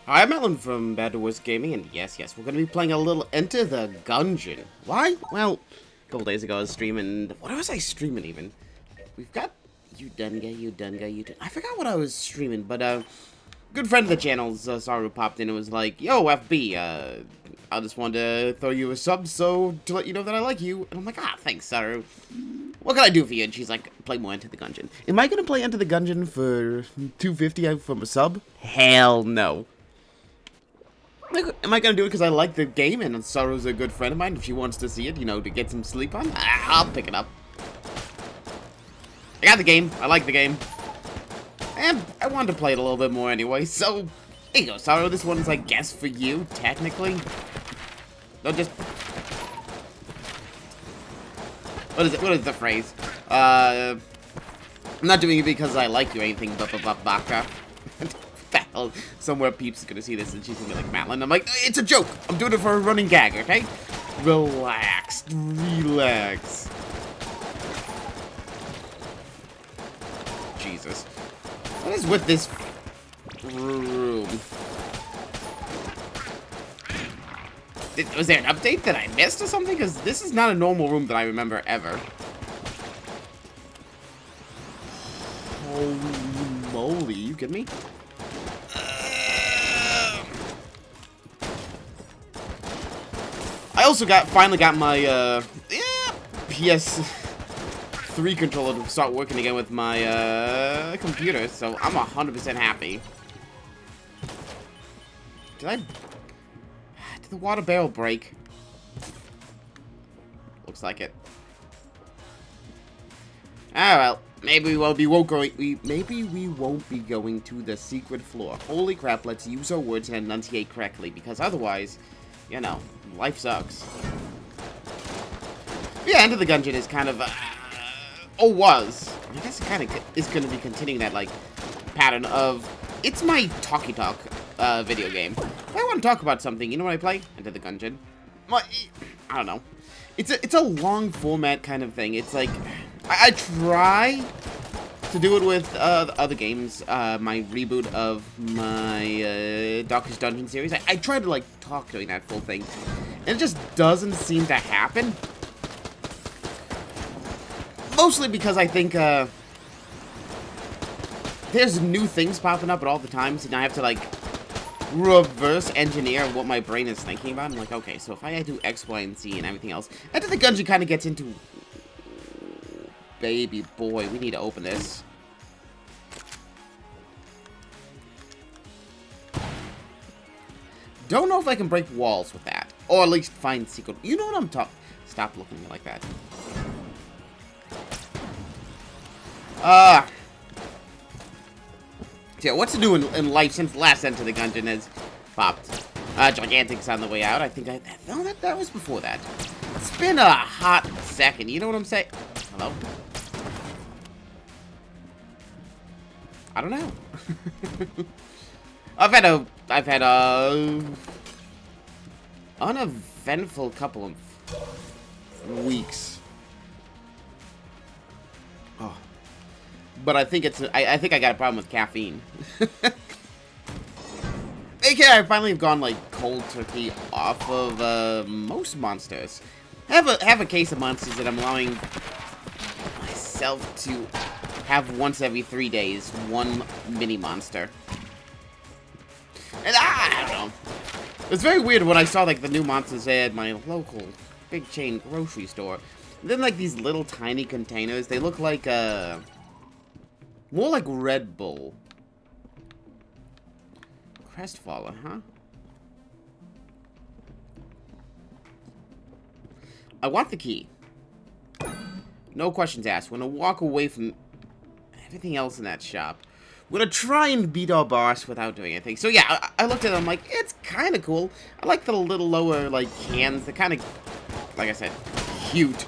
Hi, I'm Mattlin from Frombadtoworsegaming, and yes, we're going to be playing a little Enter the Gungeon. Why? Well, a couple days ago I was streaming... What was I streaming, even? We've got... You Dunga. I forgot what I was streaming, but, good friend of the channel's, Saru popped in and was like, Yo, FB, I just wanted to throw you a sub, so to let you know that I like you. And I'm like, thanks, Saru. What can I do for you? And she's like, play more Enter the Gungeon. Am I going to play Enter the Gungeon for $2.50 from a sub? Hell no. Am I gonna do it because I like the game and Saru's a good friend of mine? If she wants to see it, you know, to get some sleep on, I'll pick it up. I got the game. I like the game. And I wanted to play it a little bit more anyway, so... Here you go, Saru. This one's, I guess, for you, technically. Don't just... What is it? What is the phrase? I'm not doing it because I like you or anything, baka. Somewhere Peeps is gonna see this and she's gonna be like, Mattlin. I'm like, it's a joke. I'm doing it for a running gag, okay? Relax. Jesus. What is with this room? Was there an update that I missed or something? Because this is not a normal room that I remember ever. Holy moly, you kidding me? I also finally got my, PS3 controller to start working again with my, computer, so I'm 100% happy. Did the water barrel break? Looks like it. Ah, well, maybe we won't be going to the secret floor. Holy crap, let's use our words and enunciate correctly, because otherwise, you know, life sucks. Yeah, Enter the Gungeon is kind of, was. I guess it kind of is going to be continuing that, like, pattern of, it's my talky talk, video game. If I want to talk about something, you know what I play? Enter the Gungeon. Well, I don't know. It's a long format kind of thing. It's like, I try to do it with other games, my reboot of my Darkest Dungeon series. I try to, like, talk during that full thing, and it just doesn't seem to happen. Mostly because I think, there's new things popping up at all the times, and I have to, like, reverse engineer what my brain is thinking about. I'm like, okay, so if I do X, Y, and Z and everything else, Enter the Gungeon kind of gets into... Baby boy, we need to open this. Don't know if I can break walls with that. Or at least find secret... You know what I'm talking... Stop looking at me like that. Yeah, what's new in life since last Enter the Gungeon has popped? Gigantic's on the way out. I think no, that was before that. It's been a hot second. You know what I'm saying? Hello? I don't know. I've had a uneventful couple of weeks. Oh. But I think I think I got a problem with caffeine. Okay, I finally have gone, like, cold turkey off of most monsters. I have a case of monsters that I'm allowing myself to have once every 3 days, one mini monster. And I don't know. It's very weird when I saw, like, the new monsters at my local big chain grocery store. And then, like, these little tiny containers, they look like, more like Red Bull. Crestfaller, huh? I want the key. No questions asked. We're gonna walk away from everything else in that shop. We're gonna try and beat our boss without doing anything. So yeah, I looked at them like, it's kind of cool. I like the little lower, like, cans. They're kind of, like I said, cute.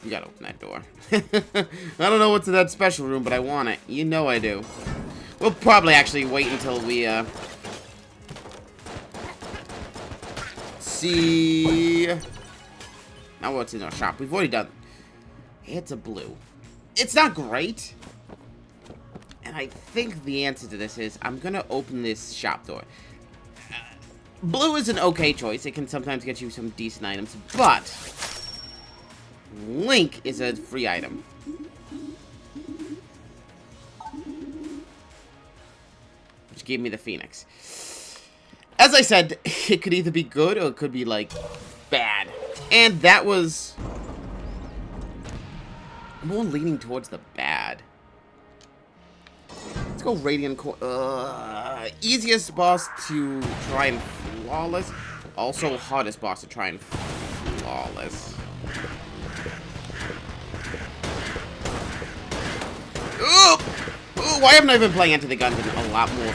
We gotta open that door. I don't know what's in that special room, but I want it. You know I do. We'll probably actually wait until we, see... Now what's in our shop? We've already done... It's a blue. It's not great. And And I think the answer to this is I'm gonna open this shop door. Blue is an okay choice. It can sometimes get you some decent items, but Link is a free item. Which gave me the Phoenix. As I said, it could either be good or it could be, like, bad. And that was more leaning towards the bad. Let's go Radiant Core. Easiest boss to try and flawless. Also hardest boss to try and flawless. Ooh! Ooh, why haven't I been playing Enter the Gungeon a lot more?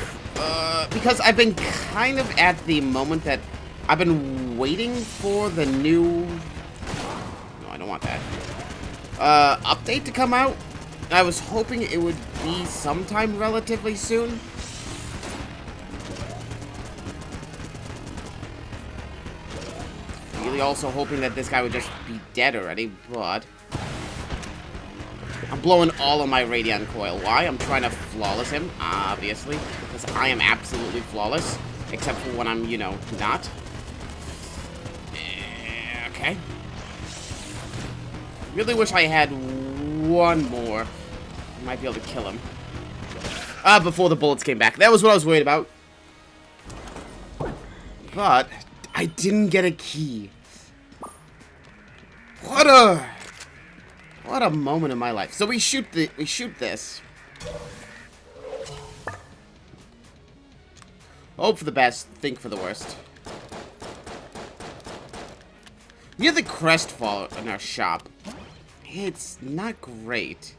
Because I've been kind of at the moment that I've been waiting for the new... No, I don't want that. Update to come out. I was hoping it would be sometime relatively soon. Really also hoping that this guy would just be dead already, but... I'm blowing all of my Radiant Coil. Why? I'm trying to flawless him, obviously. Because I am absolutely flawless. Except for when I'm, you know, not. Okay. Really wish I had one more. I might be able to kill him. Before the bullets came back. That was what I was worried about. But I didn't get a key. What a moment in my life. So we shoot this. Hope for the best, think for the worst. Near the crest fall in our shop. It's not great.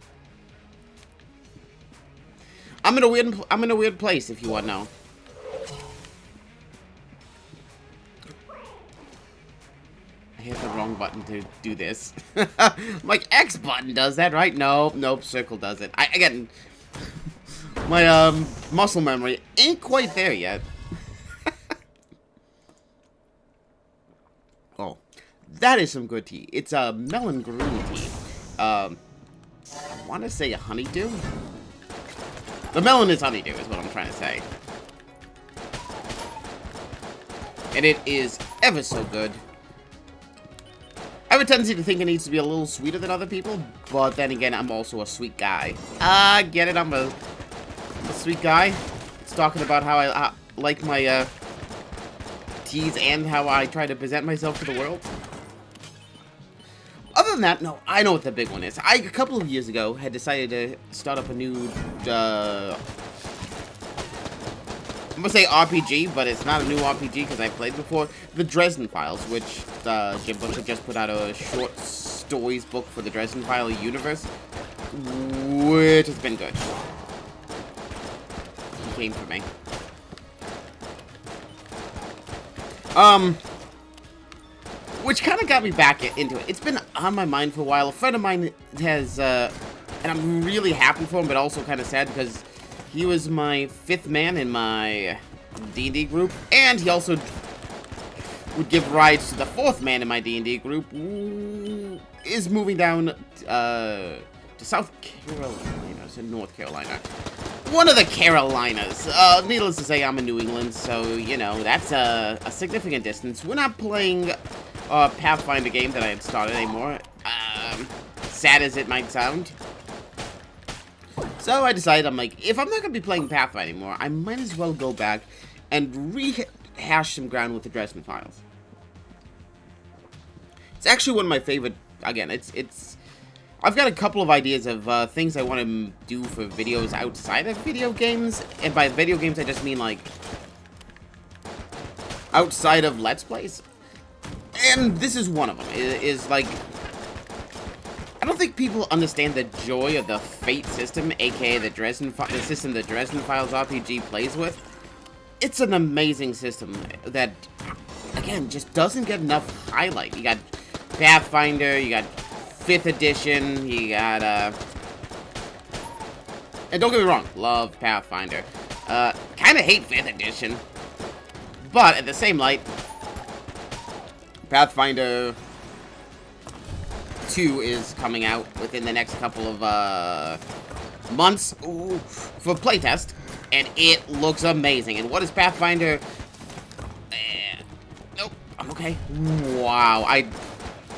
I'm in a weird place if you want to know. I hit the wrong button to do this. My X button does that, right? Nope, circle does it. Again, my muscle memory ain't quite there yet. Oh, that is some good tea. It's a melon green tea. I want to say a honeydew. The melon is honeydew, is what I'm trying to say. And it is ever so good. I have a tendency to think it needs to be a little sweeter than other people, but then again, I'm also a sweet guy. Get it? I'm a sweet guy. It's talking about how I like my teas and how I try to present myself to the world. Other than that, no, I know what the big one is. A couple of years ago, had decided to start up a new, I'm gonna say RPG, but it's not a new RPG because I played before. The Dresden Files, which Jim Butcher just put out a short stories book for the Dresden File universe, which has been good. He came for me. Which kind of got me back into it. It's been on my mind for a while. A friend of mine has, and I'm really happy for him, but also kind of sad because he was my 5th man in my D&D group, and he also would give rides to the 4th man in my D&D group, who is moving down to South Carolina, so North Carolina. One of the Carolinas. Needless to say, I'm in New England, so, you know, that's a significant distance. We're not playing a Pathfinder game that I had started anymore. Sad as it might sound. So I decided, I'm like, if I'm not going to be playing Pathfinder anymore, I might as well go back and rehash some ground with the Dresden Files. It's actually one of my favorite, again, I've got a couple of ideas of things I want to do for videos outside of video games. And by video games, I just mean, like, outside of Let's Plays. And this is one of them. It is like, I don't think people understand the joy of the Fate system, aka the system the Dresden Files RPG plays with. It's an amazing system that, again, just doesn't get enough highlight. You got Pathfinder, you got 5th edition, you got, and don't get me wrong, love Pathfinder. Kind of hate 5th edition, but at the same light, Pathfinder 2 is coming out within the next couple of, months for playtest, and it looks amazing. And what is Pathfinder? Nope, I'm okay. Wow,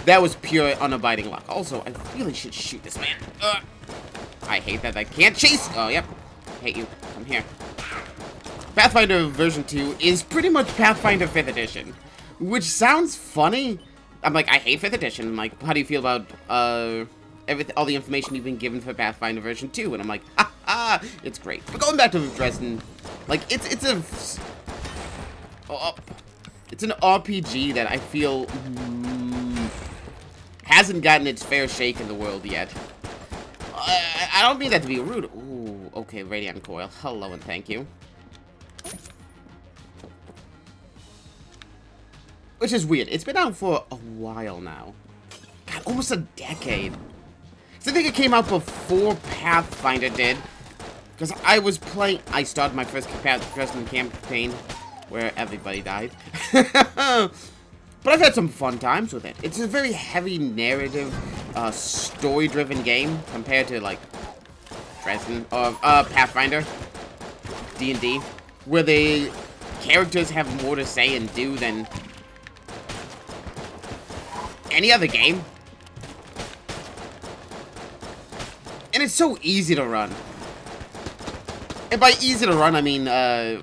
that was pure unabiding luck. Also, I really should shoot this man. I hate that I can't chase. Oh, yep. Hate you. Come here. Pathfinder version 2 is pretty much Pathfinder 5th edition, which sounds funny. I'm like, I hate 5th edition. I'm like, how do you feel about all the information you've been given for Pathfinder version 2? And I'm like, it's great. But going back to Dresden, like, it's an RPG that I feel hasn't gotten its fair shake in the world yet. I don't mean that to be rude. Ooh, okay, Radiant Coil. Hello and thank you. Which is weird. It's been out for a while now. God, almost a decade. So I think it came out before Pathfinder did. Because I started my first Dresden campaign where everybody died. But I've had some fun times with it. It's a very heavy narrative, story-driven game compared to, like, Dresden, or Pathfinder, D&D, where the characters have more to say and do than any other game. And it's so easy to run. And by easy to run, I mean, the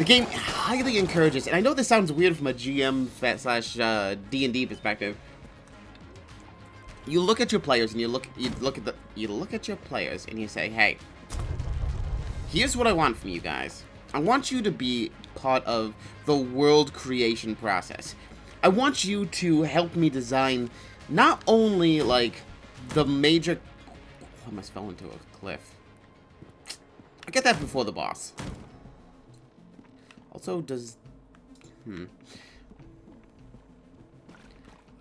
game highly encourages, and I know this sounds weird from a GM / D&D perspective. You look at your players and you look at your players and you say, "Hey, here's what I want from you guys. I want you to be part of the world creation process. I want you to help me design not only like the major." I almost fell into a cliff. I get that before the boss. Also,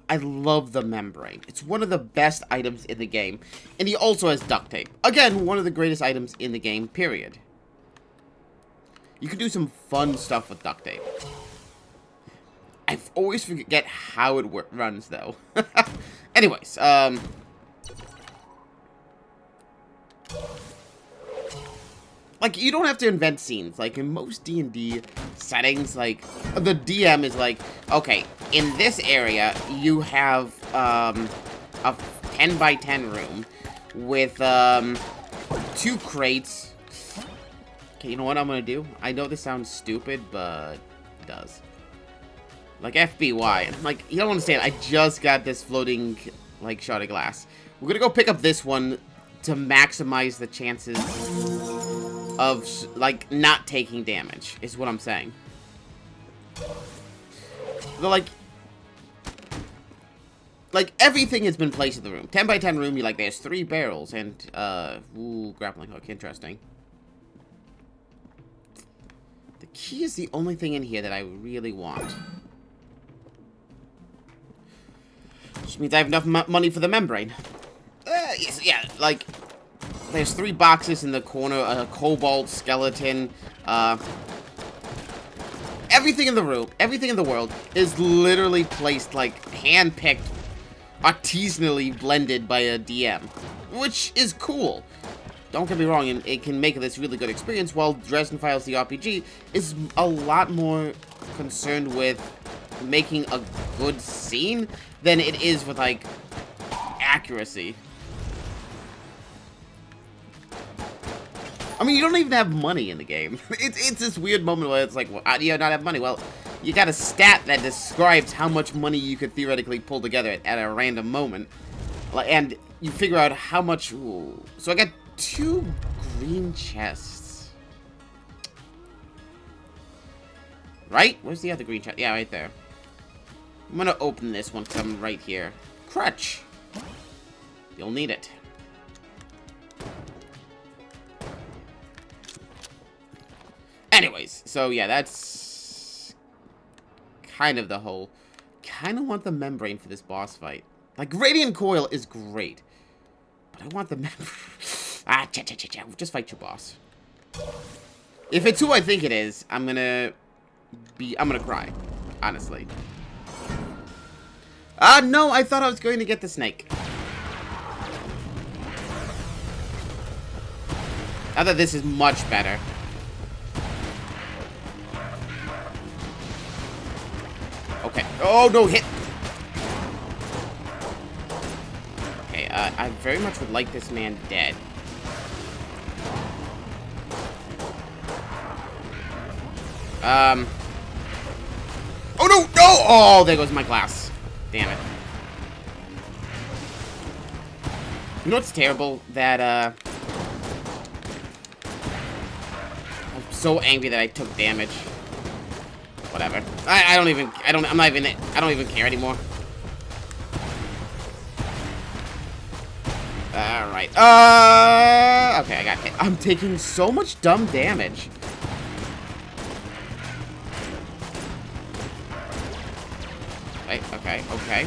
I love the membrane. It's one of the best items in the game. And he also has duct tape. Again, one of the greatest items in the game, period. You can do some fun stuff with duct tape. I always forget how it runs, though. Anyways, like, you don't have to invent scenes. Like, in most D&D settings, like, the DM is like, okay, in this area, you have, a 10 by 10 room with, 2 crates. Okay, you know what I'm gonna do? I know this sounds stupid, but it does. Like, FBY. Like, you don't understand, I just got this floating, like, shard of glass. We're gonna go pick up this one to maximize the chances of, like, not taking damage, is what I'm saying. But, like, everything has been placed in the room. 10 by 10 room, you're like, there's 3 barrels, and, ooh, grappling hook, interesting. The key is the only thing in here that I really want. Which means I have enough money for the membrane. Yeah, like, there's 3 boxes in the corner, a cobalt, skeleton, everything in the room, everything in the world is literally placed, like, hand-picked, artisanally blended by a DM, which is cool. Don't get me wrong, and it can make this really good experience, while Dresden Files the RPG is a lot more concerned with making a good scene than it is with, like, accuracy. I mean, you don't even have money in the game. It's this weird moment where it's like, well, how do you not have money? Well, you got a stat that describes how much money you could theoretically pull together at a random moment. And you figure out how much... Ooh. So I got 2 green chests. Right? Where's the other green chest? Yeah, right there. I'm gonna open this one because I'm right here. Crutch. You'll need it. Anyways, so yeah, that's kind of the whole... Kind of want the membrane for this boss fight. Like, Radiant Coil is great. But I want the membrane... just fight your boss. If it's who I think it is, I'm gonna cry. Honestly. No, I thought I was going to get the snake. Now that this is much better. Okay. Oh, no, hit. Okay, I very much would like this man dead. Oh, no, no! Oh, there goes my glass. Damn it. You know what's terrible? That, I'm so angry that I took damage. Whatever. I'm not even, I don't even care anymore. Alright. Okay, I got hit. I'm taking so much dumb damage. Okay, okay.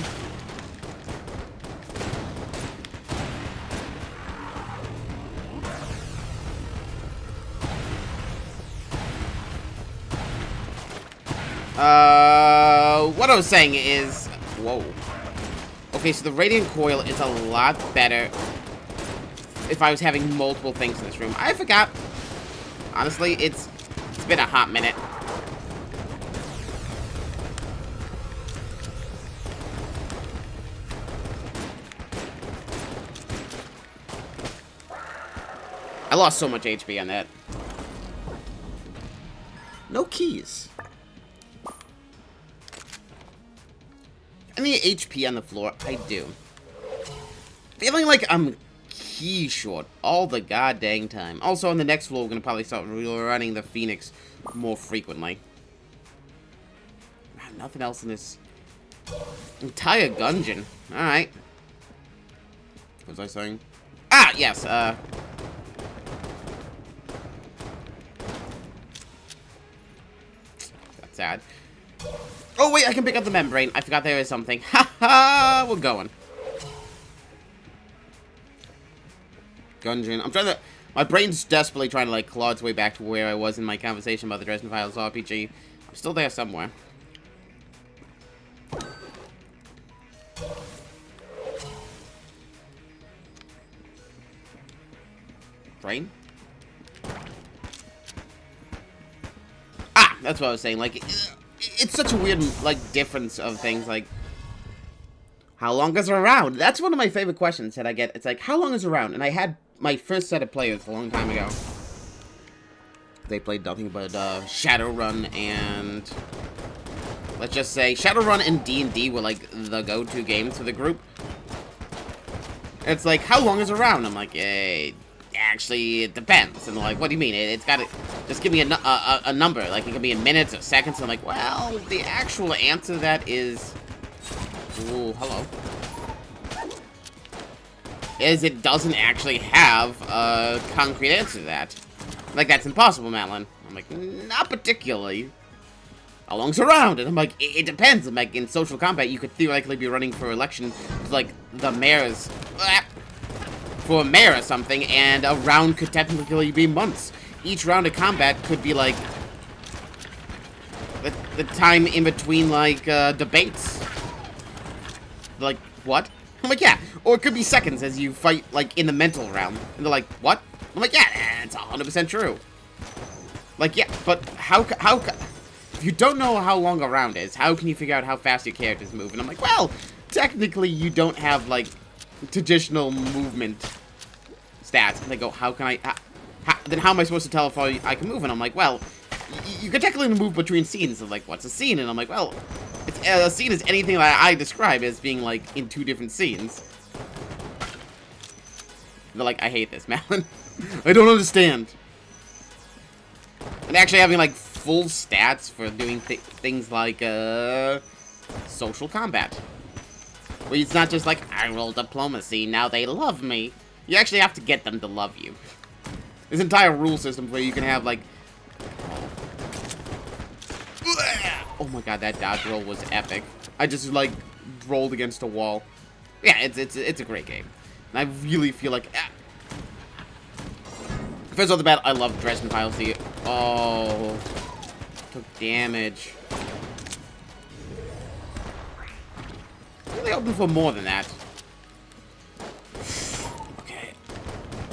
What I was saying is... Whoa. Okay, so the Radiant Coil is a lot better if I was having multiple things in this room. I forgot. Honestly, it's been a hot minute. I lost so much HP on that. No keys. Any HP on the floor? I do. Feeling like I'm key short all the goddamn time. Also, on the next floor, we're gonna probably start running the Phoenix more frequently. Nothing else in this entire Gungeon. Alright. What was I saying? Ah, yes, That's sad. Oh, wait, I can pick up the membrane. I forgot there was something. Ha ha! We're going. Gungeon. I'm trying to... My brain's desperately trying to, like, claw its way back to where I was in my conversation about the Dresden Files RPG. I'm still there somewhere. Brain? Ah! That's what I was saying. Like... It's such a weird, like, difference of things, like, how long is a round? That's one of my favorite questions that I get. It's like, how long is a round? And I had my first set of players a long time ago. They played nothing but Shadowrun and... Let's just say, Shadowrun and D&D were, like, the go-to games for the group. It's like, how long is a round? I'm like, actually, it depends. And they're like, what do you mean? It's gotta... Just give me a number. Like, it could be in minutes or seconds. And I'm like, well, the actual answer to that is... Ooh, hello. Is it doesn't actually have a concrete answer to that. Like, that's impossible, Mattlin. I'm like, not particularly. How long's a round? And I'm like, it depends. I'm like, in social combat, you could theoretically be running for election, like, the mayor's... for a mayor or something, and a round could technically be months. Each round of combat could be, like, the time in between, like, debates. Like, what? I'm like, yeah. Or it could be seconds as you fight, like, in the mental realm. And they're like, what? I'm like, yeah, it's 100% true. Like, yeah, but how... If you don't know how long a round is, how can you figure out how fast your characters move? And I'm like, well, technically you don't have, like, traditional movement stats. And they go, how can I... then how am I supposed to tell if I can move? And I'm like, well, you can technically move between scenes. And like, what's a scene? And I'm like, well, it's, a scene is anything that I describe as being, like, in two different scenes. They're like, I hate this, Mattlin. I don't understand. And actually having, like, full stats for doing things like, social combat. Where it's not just like, I roll diplomacy, now they love me. You actually have to get them to love you. There's entire rule systems where you can have, like... Oh my god, that dodge roll was epic. I just, like, rolled against a wall. Yeah, it's a great game. And I really feel like... First off the bat, I love Dresden Files. Oh... Took damage. They open for more than that. Okay.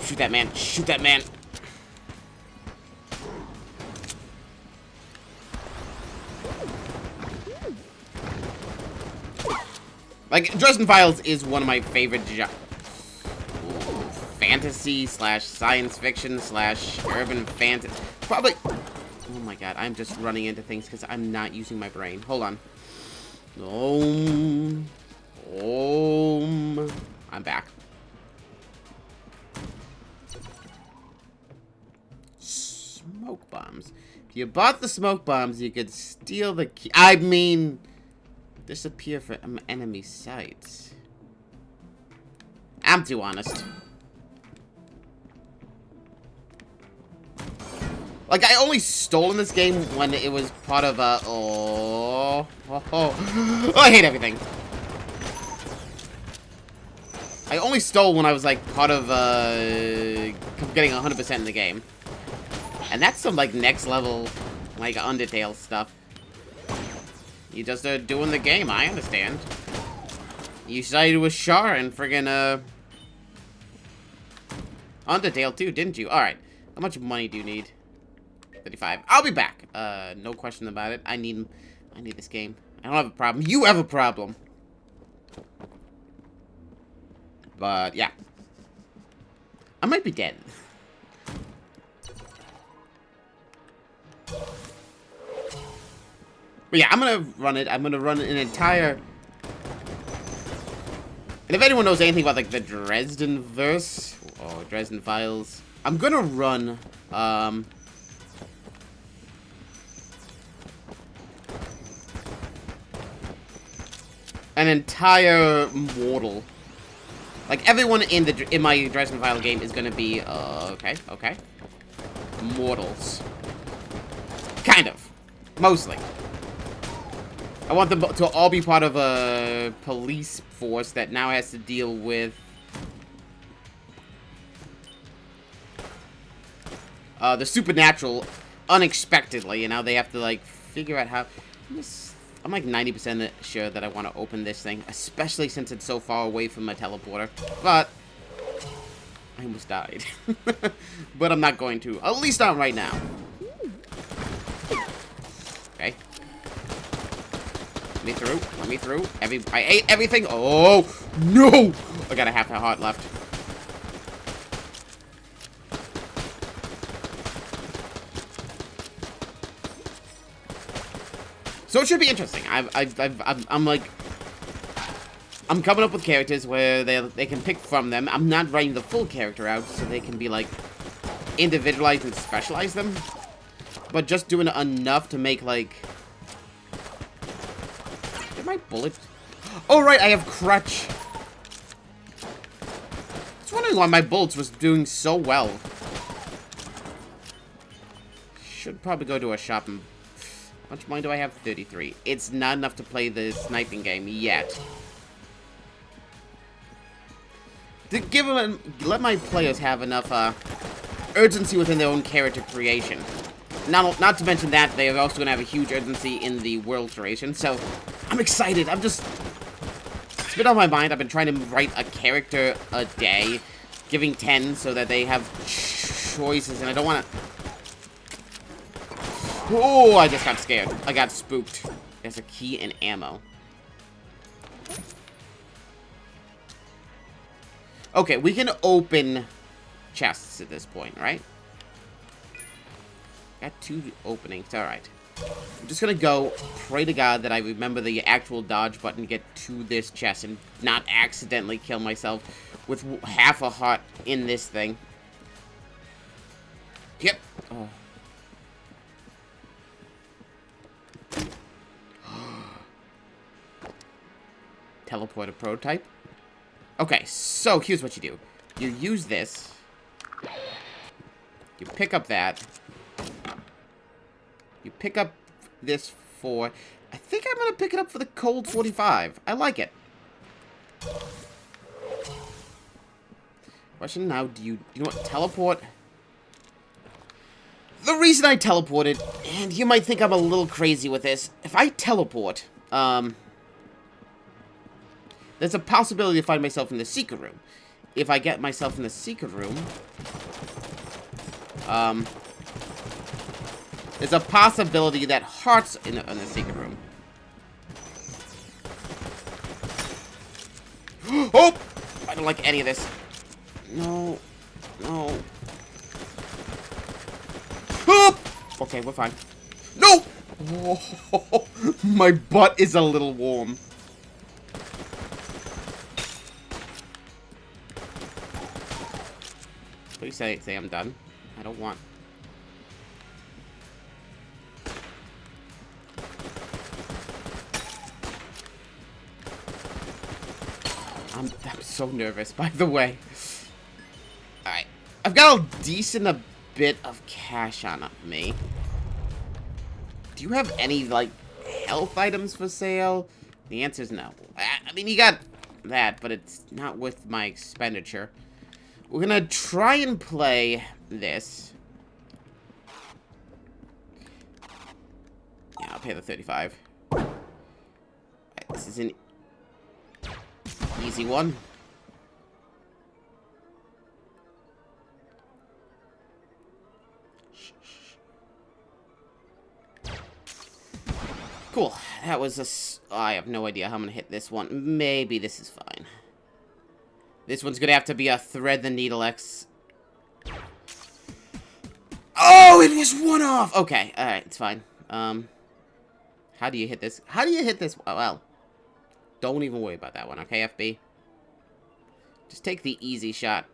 Shoot that man. Shoot that man. Like, Dresden Files is one of my favorite fantasy / science fiction / urban fantasy. Probably. Oh my god, I'm just running into things because I'm not using my brain. Hold on. I'm back. Smoke bombs. If you bought the smoke bombs, you could steal the key. I mean, disappear from enemy sights. I'm too honest. Like, I only stole in this game when it was part of a... Oh, I hate everything. I only stole when I was, like, part of, getting 100% in the game. And that's some, like, next level, like, Undertale stuff. You just doing the game, I understand. You sided with Char and friggin', Undertale too, didn't you? Alright. How much money do you need? 35. I'll be back. No question about it. I need this game. I don't have a problem. You have a problem. But, yeah. I might be dead. But yeah, I'm gonna run it. I'm gonna run an entire... And if anyone knows anything about, like, the Dresden verse, or Dresden Files, I'm gonna run, an entire mortal. Like, everyone in my Dresden File game is gonna be, okay. Mortals. Kind of. Mostly. I want them to all be part of a police force that now has to deal with the supernatural unexpectedly, and now they have to, like, figure out how... I'm like 90% sure that I want to open this thing, especially since it's so far away from my teleporter. But I almost died. But I'm not going to. At least not right now. Okay. Let me through. Let me through. I ate everything. Oh, no! I got a half a heart left. So it should be interesting. I'm like, I'm coming up with characters where they can pick from them. I'm not writing the full character out, so they can be like individualized and specialize them. But just doing enough to make like. Did my bullet? Oh right, I have crutch. I was wondering why my bullets was doing so well. Should probably go to a shop and. How much money do I have? 33. It's not enough to play the sniping game yet. To let my players have enough urgency within their own character creation. Not to mention that they are also going to have a huge urgency in the world creation. So I'm excited. It's been on my mind. I've been trying to write a character a day, giving 10 so that they have choices, and I don't want to. Oh, I just got scared. I got spooked. There's a key and ammo. Okay, we can open chests at this point, right? Got 2 openings. Alright. I'm just gonna go pray to God that I remember the actual dodge button to get to this chest and not accidentally kill myself with half a heart in this thing. Yep. Oh. Teleporter prototype. Okay, so here's what you do. You use this. You pick up that. You pick up this for... I think I'm going to pick it up for the Cold 45. I like it. Question now, do you know what? Teleport... The reason I teleported, and you might think I'm a little crazy with this, if I teleport, there's a possibility to find myself in the secret room. If I get myself in the secret room, there's a possibility that hearts in the secret room. Oh! I don't like any of this. No. No. Oh! Okay, we're fine. No! Oh, my butt is a little warm. Please say I'm done. I don't want... I'm so nervous, by the way. Alright. I've got a bit of cash on me. Do you have any, like, health items for sale? The answer is no. I mean, you got that, but it's not worth my expenditure. We're gonna try and play this. Yeah, I'll pay the 35. Right, this is an easy one. Cool. That was a... I have no idea how I'm gonna hit this one. Maybe this is fine. This one's gonna have to be a thread the needle X. Oh, it was one off! Okay, alright, it's fine. How do you hit this? How do you hit this? Well, don't even worry about that one, okay, FB? Just take the easy shot.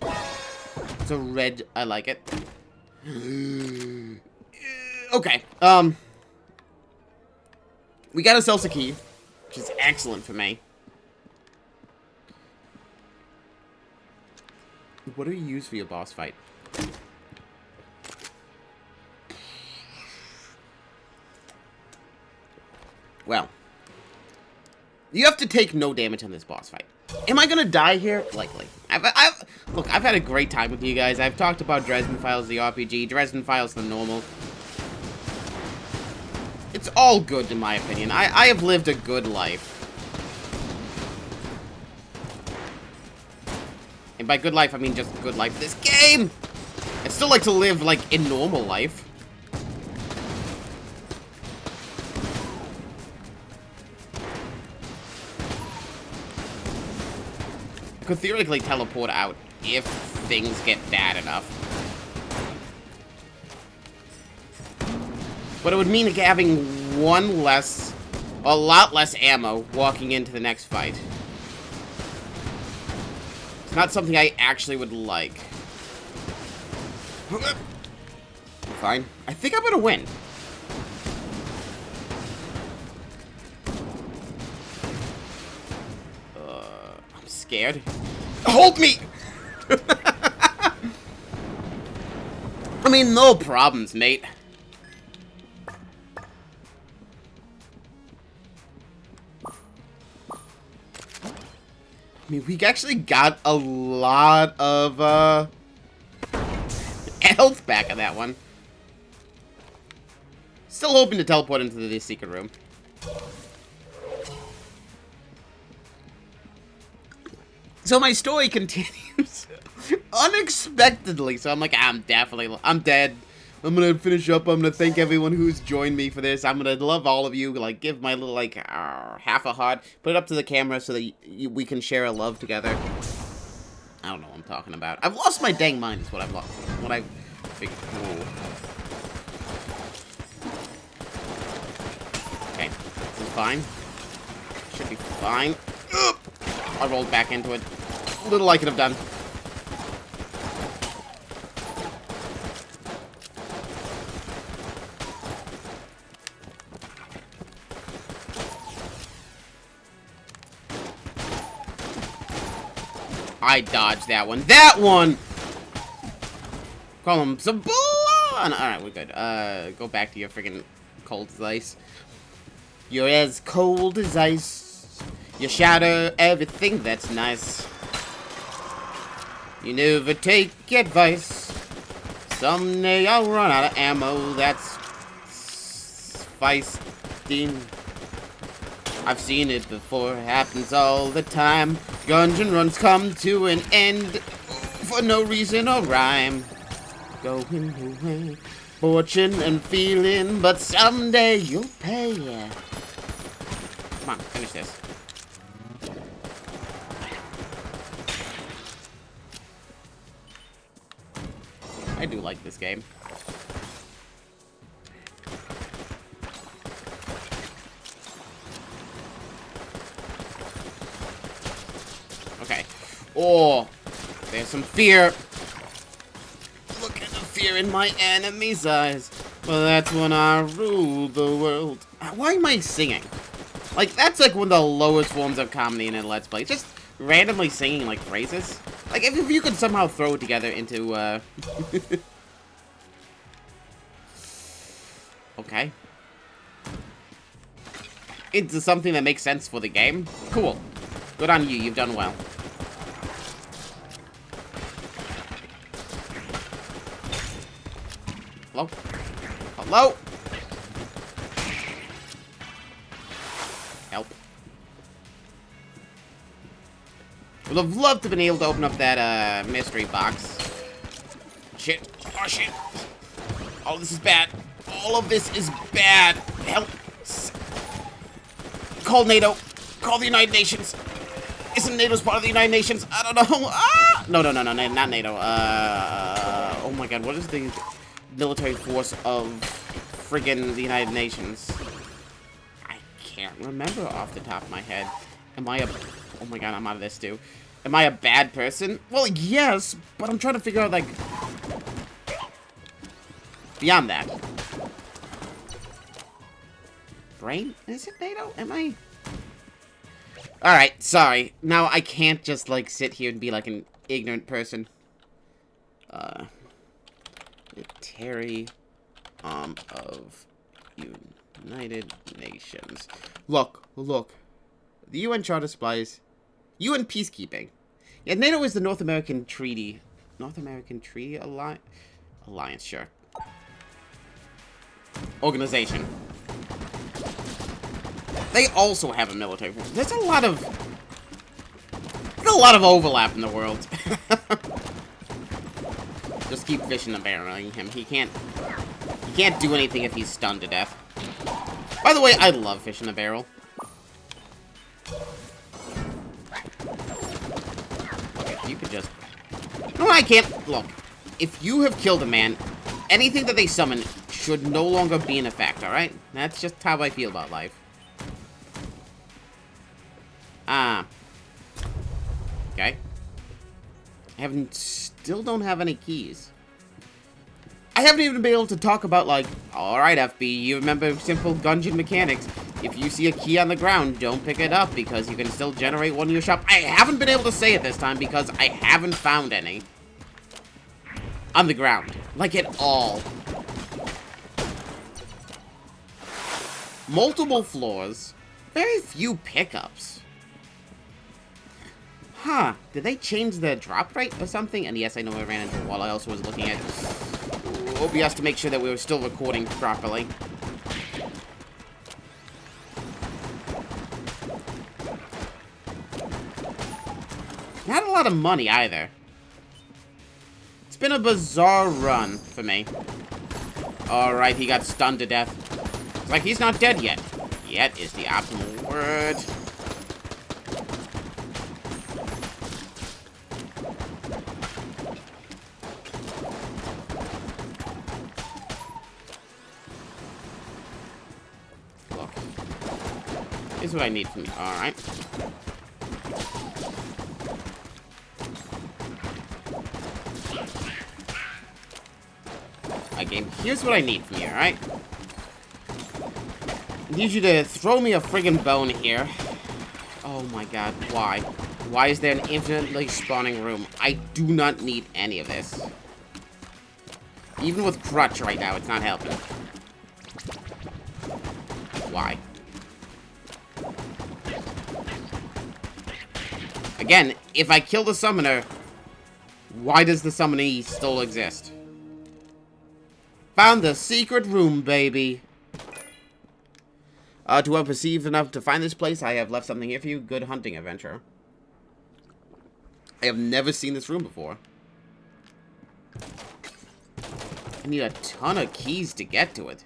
It's a red. I like it. Okay, we got ourselves a key, which is excellent for me. What do you use for your boss fight? Well, you have to take no damage on this boss fight. Am I gonna die here? Likely. Look, I've had a great time with you guys. I've talked about Dresden Files, the RPG, Dresden Files, the normal. It's all good, in my opinion. I have lived a good life. And by good life, I mean just good life. This game! I'd still like to live, like, in normal life. I could theoretically teleport out if things get bad enough. But it would mean having a lot less ammo walking into the next fight. It's not something I actually would like. Fine. I think I'm gonna win. I'm scared. Hold me! I mean, no problems, mate. I mean, we actually got a lot of, health back on that one. Still hoping to teleport into the secret room. So my story continues unexpectedly. So I'm like, I'm dead. I'm gonna finish up. I'm gonna thank everyone who's joined me for this. I'm gonna love all of you. Like, give my little, like, half a heart. Put it up to the camera so that we can share a love together. I don't know what I'm talking about. I've lost my dang mind is what I've lost. What I think. Okay, this is fine. Should be fine. I rolled back into it. Little I could have done. I dodged that one. That one! Call him Sablon! Alright, we're good. Go back to your freaking cold as ice. You're as cold as ice. You shatter everything that's nice. You never take advice. Someday I'll run out of ammo. That's feisty. I've seen it before. It happens all the time. Gungeon runs come to an end for no reason or rhyme. Going away, fortune and feeling, but someday you'll pay. Come on, finish this. I do like this game. Okay. Oh, there's some fear. Look at the fear in my enemy's eyes. Well, that's when I rule the world. Why am I singing? Like, that's like one of the lowest forms of comedy in a Let's Play. Just randomly singing, like, phrases. Like, if you could somehow throw it together into, okay. Into something that makes sense for the game. Cool. Good on you. You've done well. Hello? Hello? Help. Would have loved to have been able to open up that, mystery box. Shit. Oh, shit. All of this is bad. All of this is bad. Help. Call NATO. Call the United Nations. Isn't NATO's part of the United Nations? I don't know. Ah! No, not NATO. Oh my god, what is the military force of friggin' the United Nations? I can't remember off the top of my head. Am I a... Oh my god, I'm out of this too. Am I a bad person? Well, yes, but I'm trying to figure out, like... Beyond that. Brain? Is it NATO? Am I... Alright, sorry. Now I can't just, like, sit here and be like an ignorant person. Military of United Nations. Look. The UN Charter supplies UN peacekeeping. Yeah, NATO is the North American Treaty. North American Treaty Alliance, sure. Organization. They also have a military force. There's a lot of overlap in the world. Just keep fishing and barreling him. He can't do anything if he's stunned to death. By the way, I love fish in a barrel. If you could just... No, I can't. Look, if you have killed a man, anything that they summon should no longer be in effect, alright? That's just how I feel about life. Okay. Still don't have any keys. I haven't even been able to talk about, like, alright, FB, you remember simple Gungeon mechanics. If you see a key on the ground, don't pick it up, because you can still generate one in your shop. I haven't been able to say it this time, because I haven't found any. On the ground. Like, at all. Multiple floors. Very few pickups. Huh. Did they change the drop rate or something? And yes, I know I ran into a wall. I also was looking at OBS to make sure that we were still recording properly. Not a lot of money, either. It's been a bizarre run for me. Alright, he got stunned to death. It's like he's not dead yet. Yet is the optimal word. Look. Here's what I need from you. Alright. Game. Here's what I need from you, alright? I need you to throw me a friggin' bone here. Oh my god, why? Why is there an infinitely spawning room? I do not need any of this. Even with Crutch right now, it's not helping. Why? Again, if I kill the summoner, why does the summoner still exist? Found the secret room, baby. To have perceived enough to find this place, I have left something here for you. Good hunting, adventurer. I have never seen this room before. I need a ton of keys to get to it.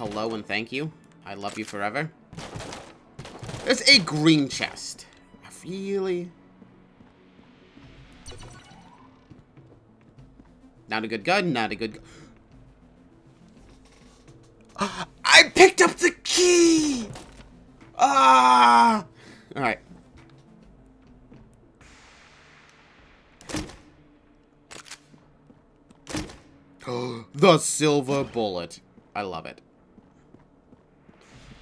hello and thank you. I love you forever. There's a green chest. Really? Not a good gun, not a good gun. I picked up the key! Ah! Alright. The silver bullet. I love it.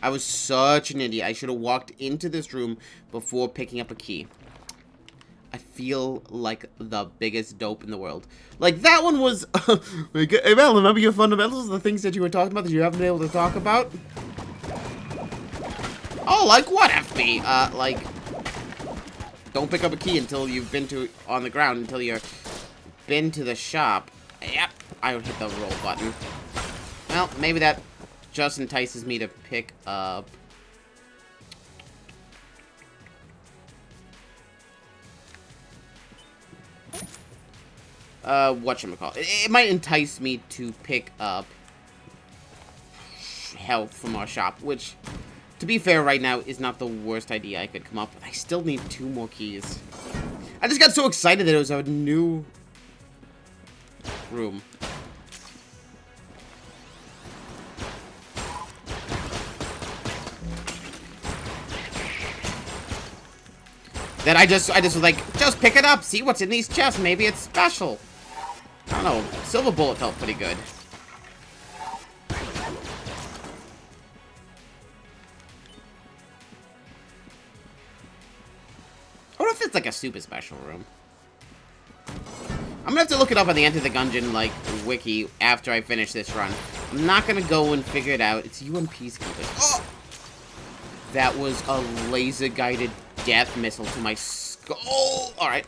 I was such an idiot. I should have walked into this room before picking up a key. I feel like the biggest dope in the world. Like, that one was... Hey, Mel, remember your fundamentals? The things that you were talking about that you haven't been able to talk about? Oh, like what, FB? Like... Don't pick up a key until you've been to... on the ground, until you've been to the shop. Yep, I would hit the roll button. Well, maybe that just entices me to pick up... whatchamacallit. It might entice me to pick up health from our shop, which, to be fair, right now is not the worst idea I could come up with. I still need 2 more keys. I just got so excited that it was a new room. That I just was like, just pick it up, see what's in these chests, maybe it's special. I don't know, silver bullet felt pretty good. What if it's like a super special room? I'm gonna have to look it up on the Enter the Gungeon, like, wiki after I finish this run. I'm not gonna go and figure it out. It's you and Peacekeepers. Oh! That was a laser-guided death missile to my skull. Alright.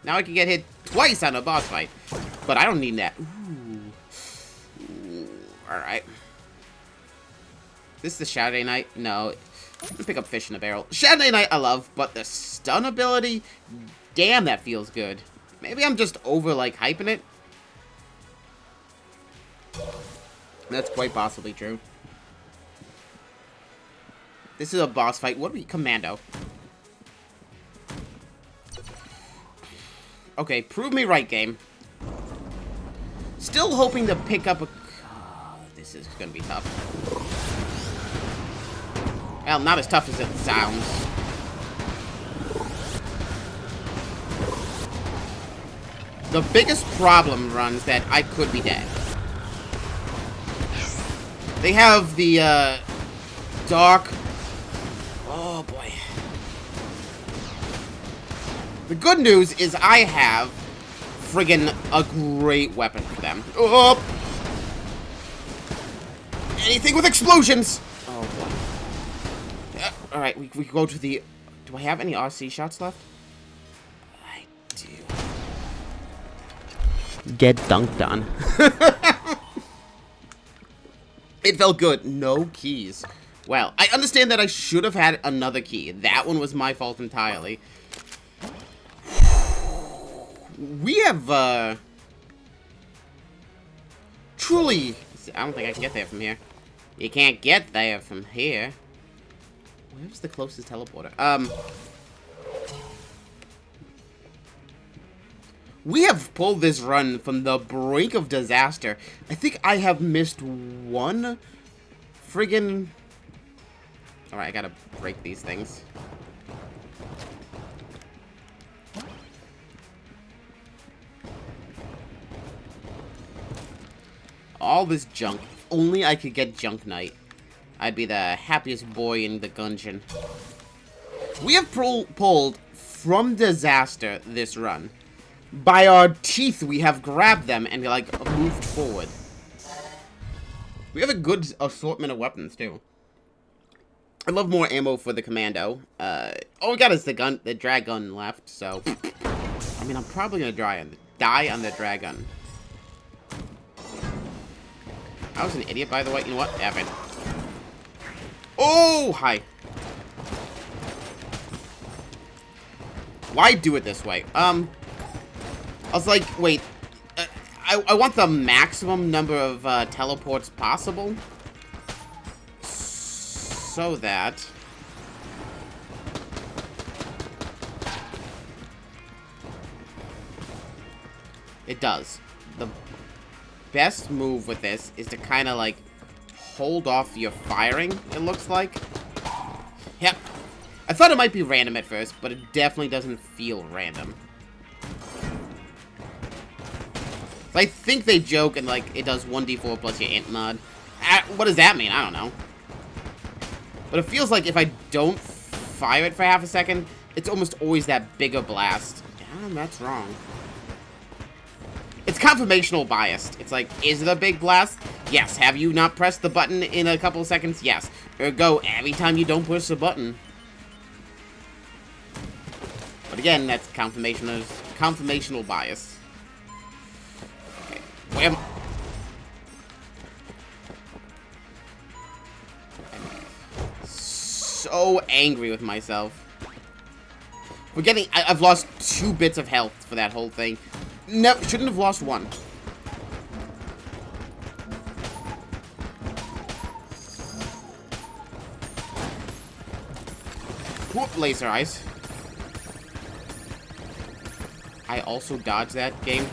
Now I can get hit twice on a boss fight. But I don't need that. Ooh. Alright. This is the Saturday Night? No. Let me pick up fish in a barrel. Saturday Night I love, but the stun ability? Damn, that feels good. Maybe I'm just over, like, hyping it. That's quite possibly true. This is a boss fight. What are we? Commando. Okay, prove me right, game. Still hoping to pick up a... Oh, this is gonna be tough. Well, not as tough as it sounds. The biggest problem runs that I could be dead. They have the, dark... Oh, boy. The good news is I have friggin' a great weapon for them. Oh! Anything with explosions! Oh, boy. Alright, we go to the... Do I have any RC shots left? I do. Get dunked on. It felt good. No keys. Well, I understand that I should have had another key. That one was my fault entirely. We have, truly... I don't think I can get there from here. You can't get there from here. Where's the closest teleporter? We have pulled this run from the brink of disaster. I think I have missed one friggin'... Alright, I gotta break these things. All this junk. If only I could get Junk Knight. I'd be the happiest boy in the Gungeon. We have pulled from disaster this run. By our teeth, we have grabbed them and, like, moved forward. We have a good assortment of weapons, too. I love more ammo for the commando. All we got is the dragon left, so... I mean, I'm probably gonna die on the dragon. I was an idiot, by the way. You know what? Evan. Oh, hi. Why do it this way? I was like, wait. I want the maximum number of teleports possible. So that... It does. The best move with this is to kind of, like, hold off your firing, it looks like. Yep. I thought it might be random at first, but it definitely doesn't feel random. So I think they joke and, like, it does 1d4 plus your int mod. What does that mean? I don't know. But it feels like if I don't fire it for half a second, it's almost always that bigger blast. Damn, that's wrong. It's confirmational biased. It's like, is it a big blast? Yes. Have you not pressed the button in a couple of seconds? Yes. Ergo, every time you don't push the button. But again, that's confirmational bias. Okay. Where am I'm so angry with myself. We're getting... I've lost 2 bits of health for that whole thing. No, shouldn't have lost 1. Whoop, laser eyes. I also dodged that game.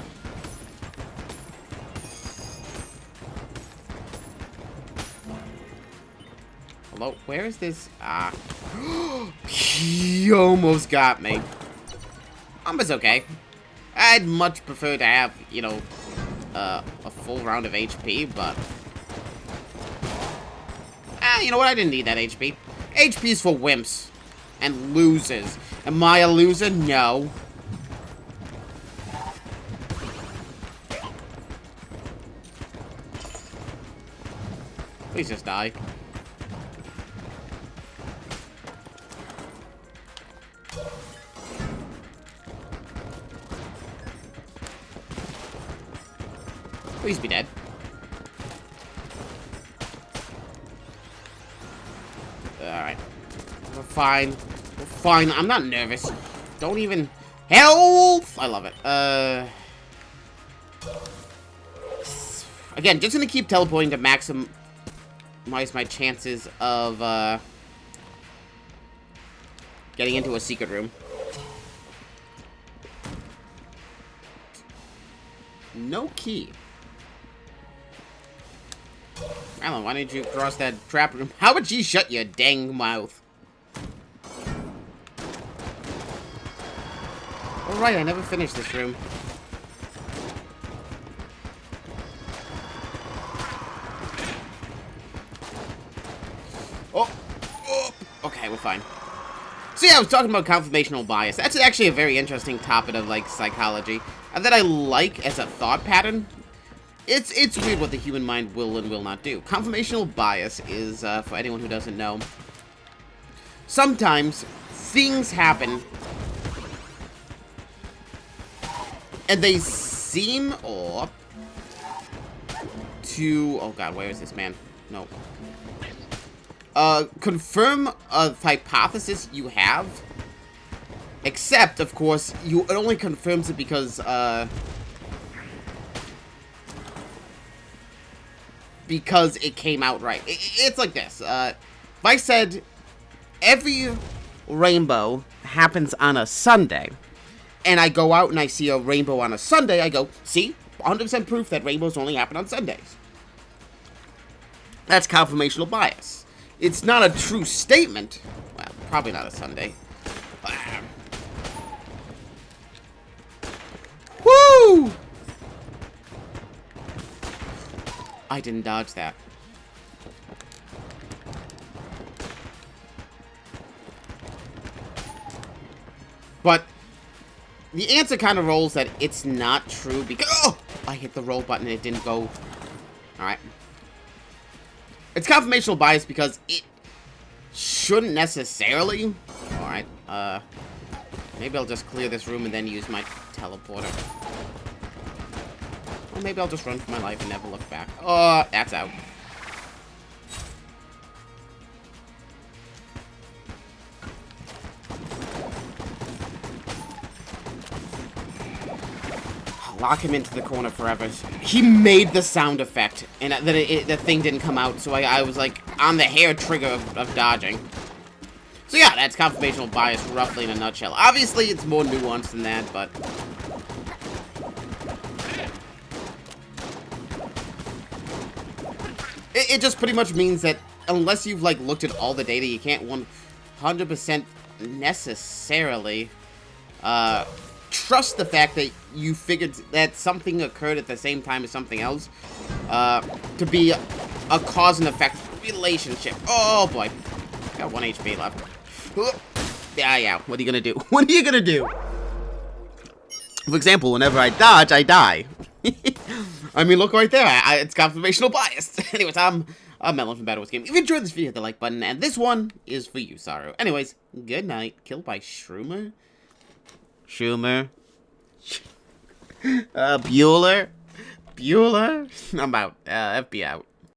Hello, where is this? Ah. He almost got me. It's okay. I'd much prefer to have, you know, a full round of HP, but... you know what? I didn't need that HP. HP's for wimps. And losers. Am I a loser? No. Please just die. Please be dead. Alright. We're fine. We're fine. I'm not nervous. Don't even... Health! I love it. Again, just gonna keep teleporting to maximize my chances of, getting into a secret room. No key. Alan, why didn't you cross that trap room? How would you shut your dang mouth? Alright, I never finished this room. Oh! Okay, we're fine. So yeah, I was talking about confirmational bias. That's actually a very interesting topic of, like, psychology. That I like as a thought pattern. It's weird what the human mind will and will not do. Confirmational bias is, for anyone who doesn't know, sometimes things happen and they seem or to... Oh god, where is this man? No. Confirm a hypothesis you have, except, of course, it only confirms it because it came out right. It's like this. If I said every rainbow happens on a Sunday, and I go out and I see a rainbow on a Sunday, I go, see? 100% proof that rainbows only happen on Sundays. That's confirmational bias. It's not a true statement. Well, probably not a Sunday. Woo! I didn't dodge that. But the answer kind of rolls that it's not true because... Oh! I hit the roll button and it didn't go... Alright. It's confirmational bias because it shouldn't necessarily... Alright, maybe I'll just clear this room and then use my teleporter. Or maybe I'll just run for my life and never look back. Oh, that's out. lock him into the corner forever. He made the sound effect, and then the thing didn't come out, so I was like on the hair trigger of dodging. So yeah, that's confirmational bias roughly in a nutshell. Obviously, it's more nuanced than that, but... It just pretty much means that unless you've, like, looked at all the data, you can't 100% necessarily trust the fact that you figured that something occurred at the same time as something else to be a cause and effect relationship. Oh, boy. Got 1 HP left. Yeah. What are you gonna do? What are you gonna do? For example, whenever I dodge, I die. I mean, look right there. It's confirmational bias. Anyways, I'm Mattlin from FBTWGaming. If you enjoyed this video, hit the like button, and this one is for you, Saru. Anyways, good night. Killed by Shroomer? Bueller? I'm out. FB out.